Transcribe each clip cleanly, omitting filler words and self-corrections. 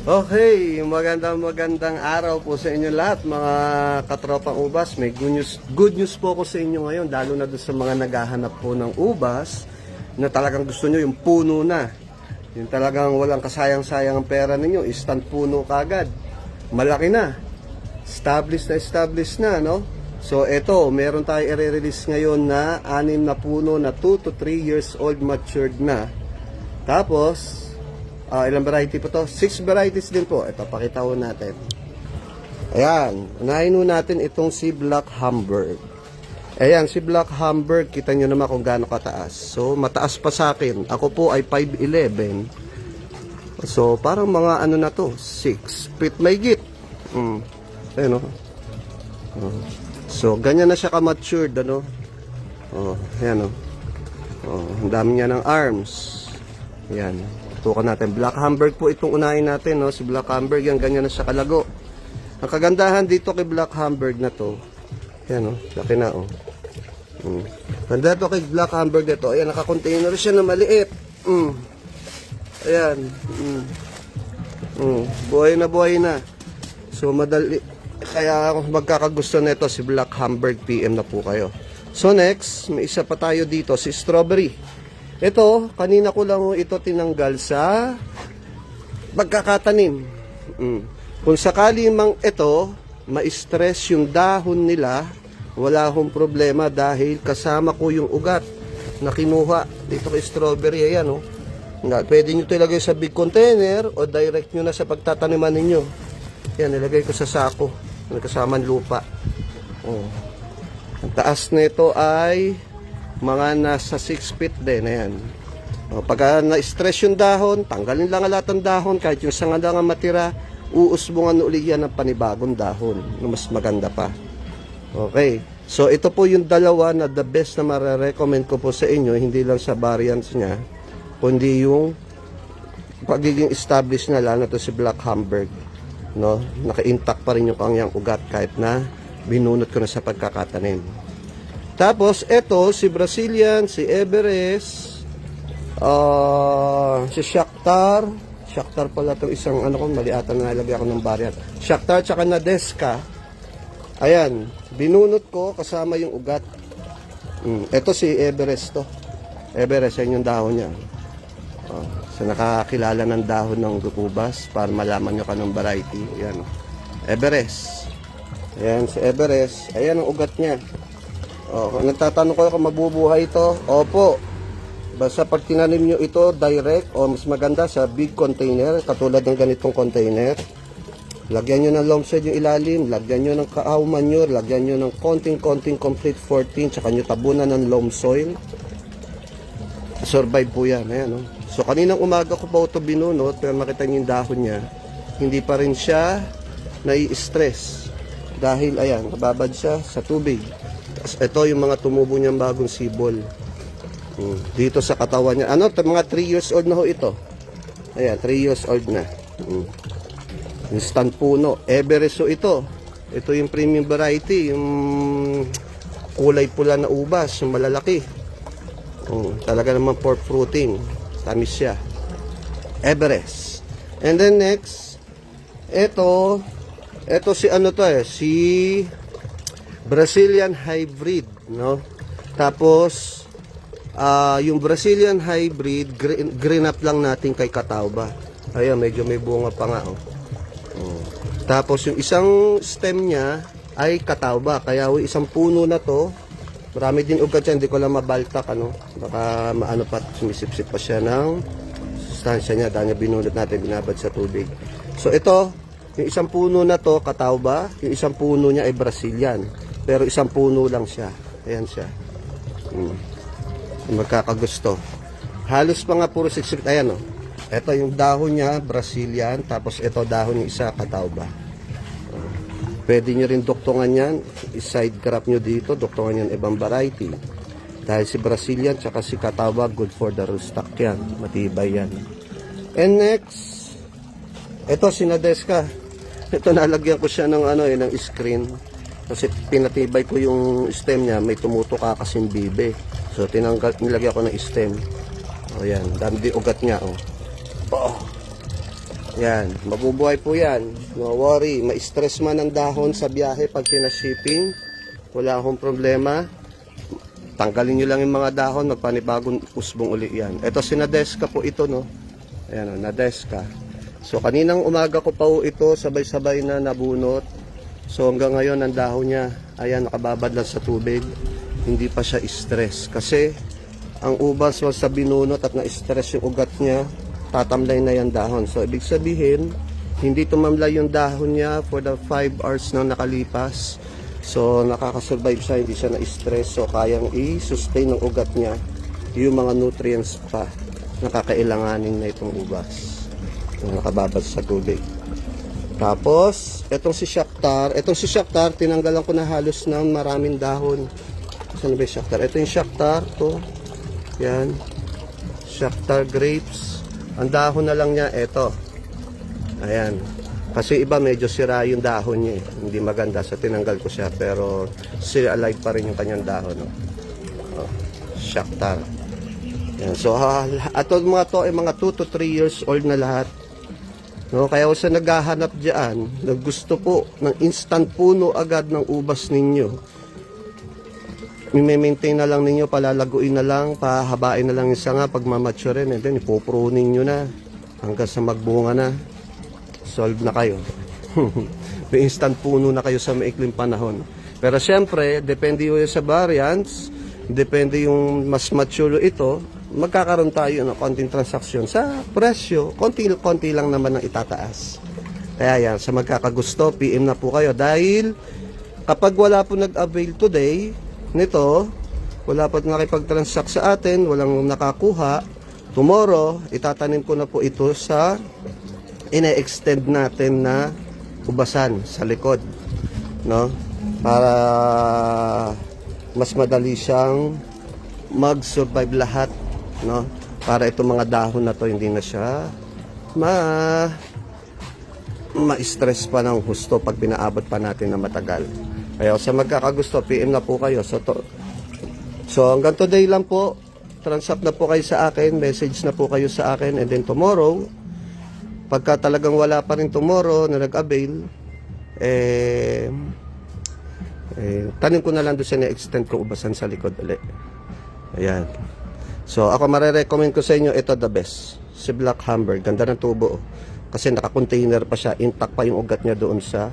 Okay, magandang araw po sa inyo lahat mga katropang ubas. May good news po ko sa inyo ngayon, lalo na doon sa mga naghahanap po ng ubas na talagang gusto nyo yung puno na. Yung talagang walang kasayang-sayang ang pera ninyo, instant puno kagad. Malaki na. Established na, no? So eto, meron tayo i-release ngayon na 6 na puno na 2 to 3 years old matured na. Tapos ilang variety po to? 6 varieties din po. Ito, pakita ko natin. Ayan. Unahin natin itong si Black Hamburg. Ayan, si Black Hamburg. Kita nyo naman kung gaano kataas. So, mataas pa sa akin. Ako po ay 5'11". So, parang mga ano na to? 6 feet may git. Ayan o. So, ganyan na siya ka-matured. Ano? Ayan o. Ang dami niya ng arms. Ayan. Tukan natin. Black Hamburg po itong unahin natin, no? Si Black Hamburg, yan, ganyan na siya kalago. Ang kagandahan dito kay Black Hamburg na to, yan, no? Laki na, oh. Ganda to kay Black Hamburg ito. Ayan, naka-container siya na maliit. Ayan. Buhay na. So, madali. Kaya kung magkakagusto nito si Black Hamburg, PM na po kayo. So, next, may isa pa tayo dito, si Strawberry. Ito, kanina ko lang ito tinanggal sa pagkakatanim. Kung sakali mang ito, ma-stress yung dahon nila, wala akong problema dahil kasama ko yung ugat na kinuha dito kay strawberry. Ayan, oh. Pwede nyo ito ilagay sa big container o direct nyo na sa pagtataniman ninyo. Yan, ilagay ko sa sako. Kasama ng lupa. Ang taas nito ay mga nasa 6 feet din. Ayan. Pagka na-stress yung dahon, tanggalin lang ang lahat ng dahon. Kahit yung sanga lang ang matira, uusbungan uli yan ng panibagong dahon na mas maganda pa. Okay. So, ito po yung dalawa na the best na mare-recommend ko po sa inyo. Hindi lang sa variants niya, kundi yung pagiging established na, lalo na to si Black Hamburg. No? Naka-intact pa rin yung kanyang ugat kahit na binunot ko na sa pagkakatanim. Tapos, ito, si Brazilian, si Everest, si Shakhtar. Shakhtar pala ito, isang, ano ko, mali ata na nalagay ako ng variant. Shakhtar, tsaka Nadeska. Ayan, binunot ko kasama yung ugat. Ito si Everest to. Everest, yan yung dahon niya. So, nakakilala ng dahon ng ubas para malaman nyo kanong variety. Ayan, Everest. Ayan, si Everest. Ayan ang ugat niya. Nagtatanong ko kung mabubuhay ito. Opo. Basta pag tinanim nyo ito direct o mas maganda sa big container, katulad ng ganitong container. Lagyan nyo ng loam soil yung ilalim, lagyan nyo ng kaaw manure, lagyan nyo ng konting complete 14, tsaka nyo tabunan ng loam soil. Survive po yan. Ayan, no? So kaninang umaga ko pa ito binunot, pero makita nyo yung dahon niya, hindi pa rin siya nai-stress. Dahil ayan, kababad siya sa tubig. Ito yung mga tumubo niyang bagong sibol. Dito sa katawan niya. Ano, mga 3 years old na ho ito. Ayan, 3 years old na. Instant puno. Everest ho ito. Ito yung premium variety. Yung kulay pula na ubas. Yung malalaki. Talaga naman pork fruiting. Tamis siya. Everest. And then next, ito si ano to si Brazilian hybrid, no? Tapos yung Brazilian hybrid green up lang natin kay Catawba. Ayun, medyo may bunga pa nga, Tapos yung isang stem niya ay Catawba, kaya isang puno na to. Marami din ugat yan, hindi ko lang mabaltak, ano. Baka maano pa, sumisip-sip pa siya ng sustansya niya dahil binunot natin, binabad sa tubig. So ito, yung isang puno na to Catawba, yung isang puno niya ay Brazilian. Pero isang puno lang siya. Ayan siya. Magkakagusto. Halos pa nga puro 6 feet. Ayan, Ito yung dahon niya, Brazilian. Tapos ito dahon yung isa, Catawba. Pwede nyo rin duktungan yan. I-side crop nyo dito. Duktungan yan ibang variety. Dahil si Brazilian tsaka si Catawba, good for the rootstock yan. Matibay yan. And next, ito si Nadeska. Ito nalagyan ko siya ng ng screen. Kasi pinatibay ko yung stem niya, may tumutuka kasing bibe. So nilagyan ko ng stem. O yan, dami di ugat niya, Yan, mabubuhay po yan. No worry, ma-stress man ang dahon sa biyahe pag pina-shipping. Wala akong problema. Tanggalin nyo lang yung mga dahon, magpanibagong usbong uli yan. Ito sinadeska po ito, no? Ayan, nadeska. So, kaninang umaga ko pa po ito, sabay-sabay na nabunot. So, hanggang ngayon, ang dahon niya, ayan, nakababad lang sa tubig. Hindi pa siya stress. Kasi, ang ubas was sa binunot at na-stress yung ugat niya, tatamlay na yung dahon. So, ibig sabihin, hindi tumamlay yung dahon niya for the 5 hours na nakalipas. So, nakakasurvive siya, hindi siya na-stress. So, kayang i-sustain ng ugat niya yung mga nutrients pa na kakailanganin na itong ubas na nakababad sa tubig. Tapos, etong si Shakhtar, tinanggalan ko na halos ng maraming dahon. Saan ba yung Shakhtar? Ito yung Shakhtar, to. Yan. Shakhtar grapes. Ang dahon na lang niya, eto. Ayan. Kasi iba medyo sira yung dahon niya eh. Hindi maganda. So tinanggal ko siya. Pero still alive pa rin yung kanyang dahon. No? Oh, Shakhtar. Ayan. So ato mga to ay mga 2 to 3 years old na lahat. No? Kaya kung sa naghahanap dyan, na gusto po ng instant puno agad ng ubas ninyo, i-maintain na lang ninyo, palalaguin na lang, pahabain na lang yung sanga pag mamature rin, and then ipopruning nyo na hanggang sa magbunga na. Solve na kayo. May instant puno na kayo sa maikling panahon. Pero syempre, depende yung sa variants, depende yung mas mature ito, magkakaroon tayo ng konting transaksyon sa presyo, konti lang naman ang itataas. Kaya yan, sa magkakagusto, PM na po kayo. Dahil kapag wala po nag-avail today nito, wala pa nakipag-transact sa atin, walang nakakuha, tomorrow, itatanim ko na po ito sa ine-extend natin na ubasan sa likod, no? Para mas madali siyang mag-survive lahat, no? Para itong mga dahon na to hindi na siya ma-stress pa ng husto pag pinaabot pa natin na matagal. Kaya sa magkakagusto, PM na po kayo. So hanggang today lang po, transact na po kayo sa akin, message na po kayo sa akin, and then tomorrow, pagka talagang wala pa rin tomorrow na nag-avail, tanim ko na lang doon sa na-extend kong ubasan sa likod ulit. Ayan. So ako marirecommend ko sa inyo, ito the best. Si Black Hamburg, ganda ng tubo. Kasi naka-container pa siya, intact pa yung ugat niya doon sa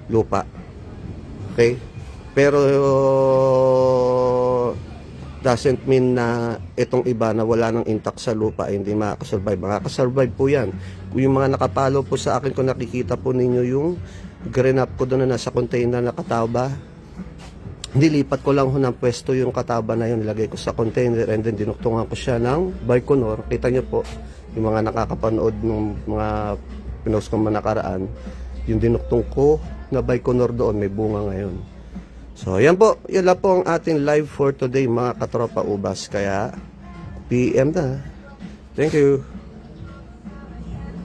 lupa. Okay? Pero doesn't mean na itong iba na wala nang intact sa lupa hindi makakasurvive. Makakasurvive po yan. Yung mga nakapalo po sa akin, kung nakikita po ninyo yung green up ko doon na nasa container na kataba, nilipat ko lang ho ng pwesto yung kataba na yun, nilagay ko sa container, and then dinuktungan ko siya ng Baikonur. Kita nyo po, yung mga nakakapanood ng mga pinost ko nakaraan, yung dinuktong ko na Baikonur doon, may bunga ngayon. So, yan po. Yan lang po ang ating live for today, mga katropa ubas. Kaya, PM na. Thank you.